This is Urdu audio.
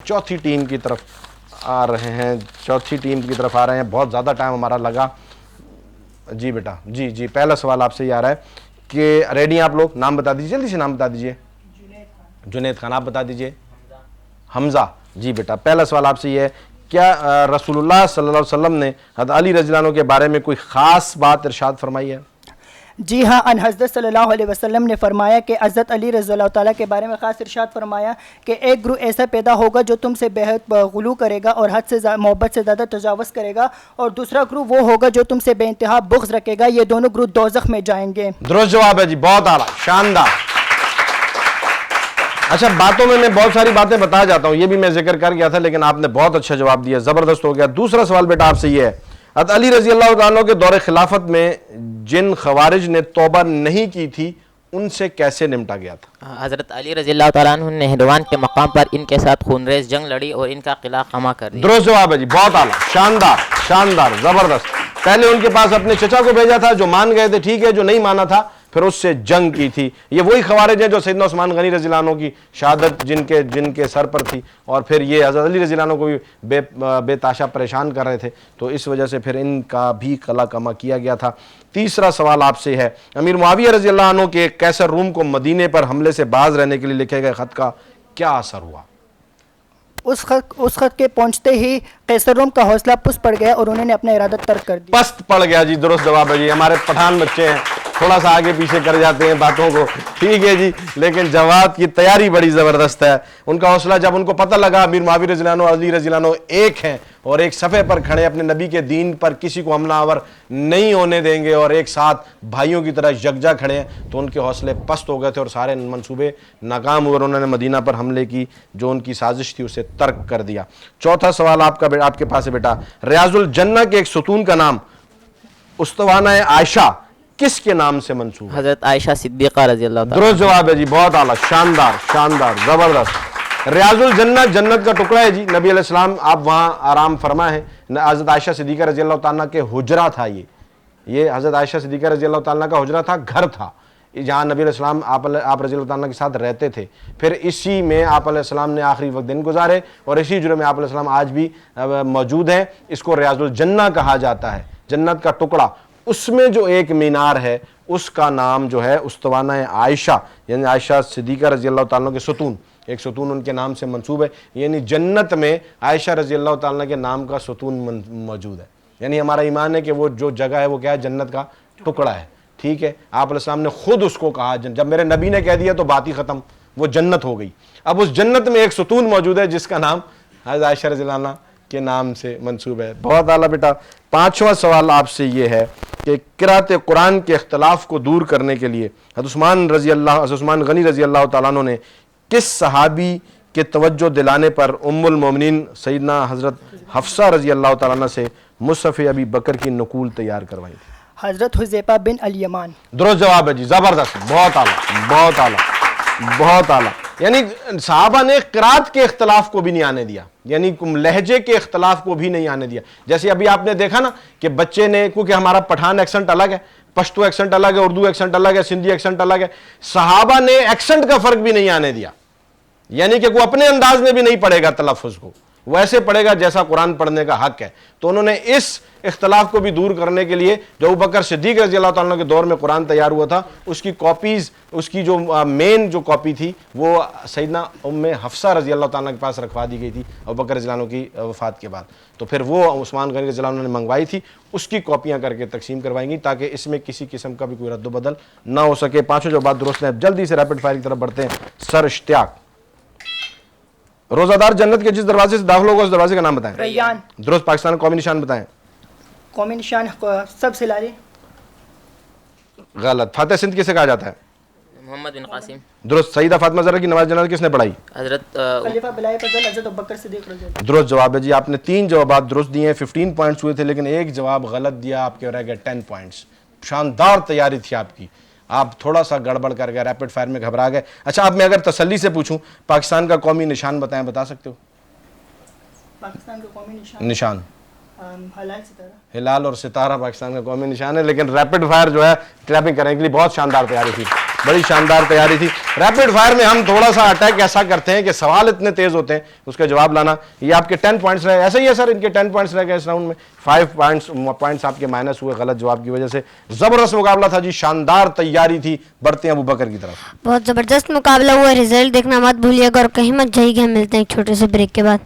چوتھی ٹیم کی طرف آ رہے ہیں، چوتھی ٹیم کی طرف آ رہے ہیں. بہت زیادہ ٹائم ہمارا لگا. جی بیٹا، جی پہلا سوال آپ سے یہ آ رہا ہے کہ ریڈی ہیں آپ لوگ؟ نام بتا دیجیے، جلدی سے نام بتا دیجیے. جنید خان. آپ بتا دیجیے. حمزہ. جی بیٹا، پہلا سوال آپ سے یہ ہے، کیا رسول اللہ صلی اللہ علیہ وسلم نے حضرت علی رضی اللہ عنہ کے بارے میں کوئی خاص بات ارشاد فرمائی ہے؟ جی ہاں، ان حضرت صلی اللہ علیہ وسلم نے فرمایا کہ حضرت علی رضی اللہ تعالیٰ کے بارے میں خاص ارشاد فرمایا کہ ایک گروہ ایسا پیدا ہوگا جو تم سے بہت غلو کرے گا اور حد سے محبت سے زیادہ تجاوز کرے گا، اور دوسرا گروہ وہ ہوگا جو تم سے بے انتہا بغض رکھے گا. یہ دونوں گروہ دوزخ میں جائیں گے. درست جواب ہے جی، بہت اعلیٰ، شاندار. اچھا، باتوں میں بہت ساری باتیں بتا جاتا ہوں، یہ بھی میں ذکر کر گیا تھا، لیکن آپ نے بہت اچھا جواب دیا، زبردست ہو گیا. دوسرا سوال بیٹا آپ سے یہ ہے، حضرت علی رضی اللہ عنہ کے دور خلافت میں جن خوارج نے توبہ نہیں کی تھی ان سے کیسے نمٹا گیا تھا؟ حضرت علی رضی اللہ تعالیٰ عنہ نے نہروان کے مقام پر ان کے ساتھ خونریز جنگ لڑی اور ان کا قلعہ خامہ کر دیا. درست جواب ہے جی، بہت اعلیٰ، شاندار، زبردست. پہلے ان کے پاس اپنے چچا کو بھیجا تھا جو مان گئے تھے، ٹھیک ہے، جو نہیں مانا تھا پھر اس سے جنگ کی تھی. یہ وہی خوارج ہیں جو سیدنا عثمان غنی رضی اللہ عنہ کی شہادت جن کے سر پر تھی، اور پھر یہ حضرت علی رضی اللہ عنہ کو بھی بے تاشا پریشان کر رہے تھے، تو اس وجہ سے پھر ان کا بھی قلعہ کما کیا گیا تھا. تیسرا سوال آپ سے ہے، امیر معاویہ رضی اللہ عنہ کے قیصر روم کو مدینے پر حملے سے باز رہنے کے لیے لکھے گئے خط کا کیا اثر ہوا؟ اس خط کے پہنچتے ہی قیصر روم کا حوصلہ پست پڑ گیا اور انہوں نے اپنا ارادہ ترک کر دیا. پست پڑ گیا جی، درست جواب ہے جی. ہمارے پٹھان بچے ہیں، تھوڑا سا آگے پیچھے کر جاتے ہیں باتوں کو، ٹھیک ہے جی، لیکن جواب کی تیاری بڑی زبردست ہے. ان کا حوصلہ، جب ان کو پتہ لگا امیر معاویہ رضی اللہ عنہ اور علی رضی اللہ عنہ ایک ہیں اور ایک صفحے پر کھڑے اپنے نبی کے دین پر کسی کو حملہ آور نہیں ہونے دیں گے اور ایک ساتھ بھائیوں کی طرح یکجا کھڑے ہیں، تو ان کے حوصلے پست ہو گئے تھے اور سارے منصوبے ناکام ہوئے اور انہوں نے مدینہ پر حملے کی جو ان کی سازش تھی اسے ترک کر دیا. چوتھا سوال آپ کے پاس ہے بیٹا، ریاض الجنہ کے ایک ستون کا نام استوانہ عائشہ کس کے نام سے منسوب ہے؟ حضرت عائشہ صدیقہ رضی اللہ تعالیٰ. درست جواب ہے جی، بہت اعلیٰ، شاندار، زبردست. ریاض الجنہ جنت کا ٹکڑا ہے جی، نبی علیہ السلام آپ وہاں آرام فرما ہے. حضرت عائشہ صدیقہ رضی اللہ تعالیٰ کے حجرہ تھا، یہ حضرت عائشہ صدیقہ رضی اللہ تعالیٰ کا حجرہ تھا، گھر تھا جہاں نبی علیہ السلام آپ رضی اللہ تعالیٰ کے ساتھ رہتے تھے. پھر اسی میں آپ علیہ السلام نے آخری وقت دن گزارے اور اسی حجرے میں آپ علیہ السلام آج بھی موجود ہیں. اس کو ریاض الجنہ کہا جاتا ہے، جنت کا ٹکڑا. اس میں جو ایک مینار ہے اس کا نام جو ہے استوانہ عائشہ، یعنی عائشہ صدیقہ رضی اللہ تعالیٰ کے ستون، ایک ستون ان کے نام سے منسوب ہے، یعنی جنت میں عائشہ رضی اللہ تعالیٰ کے نام کا ستون موجود ہے. یعنی ہمارا ایمان ہے کہ وہ جو جگہ ہے وہ کیا ہے؟ جنت کا ٹکڑا ہے، ٹھیک ہے. آپ علیہ السلام نے خود اس کو کہا، جب میرے نبی نے کہہ دیا تو بات ہی ختم، وہ جنت ہو گئی. اب اس جنت میں ایک ستون موجود ہے جس کا نام حضرت عائشہ رضی اللہ عنہ کے نام سے منسوب ہے. بہت اعلیٰ بیٹا. پانچواں سوال آپ سے یہ ہے کہ قرأت قرآن کے اختلاف کو دور کرنے کے لیے حضرت عثمان غنی رضی اللہ تعالیٰ عنہ نے کس صحابی کے توجہ دلانے پر ام المومنین سیدنا حضرت حفصہ رضی اللہ تعالیٰ عنہ سے مصحف ابی بکر کی نقول تیار کروائی تھی؟ حضرت حذیفہ بن الیمان. درست جواب ہے جی، زبردست، بہت اعلیٰ. یعنی صحابہ نے قرات کے اختلاف کو بھی نہیں آنے دیا، یعنی لہجے کے اختلاف کو بھی نہیں آنے دیا. جیسے ابھی آپ نے دیکھا نا کہ بچے نے، کیونکہ ہمارا پٹھان ایکسنٹ الگ ہے، پشتو ایکسنٹ الگ ہے، اردو ایکسنٹ الگ ہے، سندھی ایکسنٹ الگ ہے، صحابہ نے ایکسنٹ کا فرق بھی نہیں آنے دیا. یعنی کہ وہ اپنے انداز میں بھی نہیں پڑھے گا تلفظ کو، ویسے پڑھے گا جیسا قرآن پڑھنے کا حق ہے. تو انہوں نے اس اختلاف کو بھی دور کرنے کے لیے جو ابوبکر صدیق رضی اللہ تعالیٰ کے دور میں قرآن تیار ہوا تھا، اس کی کاپیز، اس کی جو مین جو کاپی تھی وہ سیدنا ام حفصہ رضی اللہ تعالیٰ کے پاس رکھوا دی گئی تھی ابوبکر رضی اللہ عنہ کی وفات کے بعد. تو پھر وہ عثمان غنی رضی اللہ عنہ نے منگوائی تھی، اس کی کاپیاں کر کے تقسیم کروائیں گی تاکہ اس میں کسی قسم کا بھی کوئی رد و بدل نہ ہو سکے. پانچوں جو بات درست ہے. جلدی سے ریپڈ فائر کی طرف بڑھتے ہیں. سر اشتیاق، روزہ دار جنت کے جس دروازے سے داخل ہوگا اس دروازے کا نام بتائیں. ریان. درست. پاکستان کا قومی نشان بتائیں. قومی نشان سب سے لاری. غلط. فاتح سندھ کسے کہا جاتا ہے؟ محمد بن قاسم. درست. سیدہ فاطمہ زہرا کی نماز جنازہ کس نے پڑھائی؟ حضرت خلیفہ بلائے فضل حضرت ابوبکر صدیق رضی اللہ. درست جواب ہے جی. آپ نے 3 جوابات درست دیے ہیں، 15 پوائنٹس ہوئے تھے، لیکن ایک جواب غلط دیا، آپ کے رہ گئے 10 پوائنٹس. شاندار تیاری تھی آپ کی، آپ تھوڑا سا گڑبڑ کر گئے، ریپڈ فائر میں گھبرا گئے. اچھا، اب میں اگر تسلی سے پوچھوں پاکستان کا قومی نشان بتائیں، بتا سکتے ہو؟ پاکستان کا قومی نشان ہلال ستارہ. ہلال اور ستارہ پاکستان کا قومی نشان ہے، لیکن ریپڈ فائر جو ہے کلیپنگ کرنے کے لیے بہت شاندار تیاری تھی. بڑی شاندار تیاری تھی. ریپڈ فائر میں ہم تھوڑا سا اٹیک ایسا کرتے ہیں کہ سوال اتنے تیز ہوتے ہیں اس کا جواب لانا. یہ آپ کے 10 پوائنٹس رہے, ایسا ہی ہے سر, ان کے 10 پوائنٹس رہ گئے اس راؤنڈ میں, 5 پوائنٹس آپ کے مائنس ہوئے غلط جواب کی وجہ سے. زبردست مقابلہ تھا جی, شاندار تیاری تھی. بڑھتے ہیں ابو بکر کی طرف. بہت زبردست مقابلہ ہوا, رزلٹ دیکھنا مت بھولیے گا اور کہیں مت جائیے گا. ہم ملتے ہیں ایک چھوٹے سے بریک کے بعد.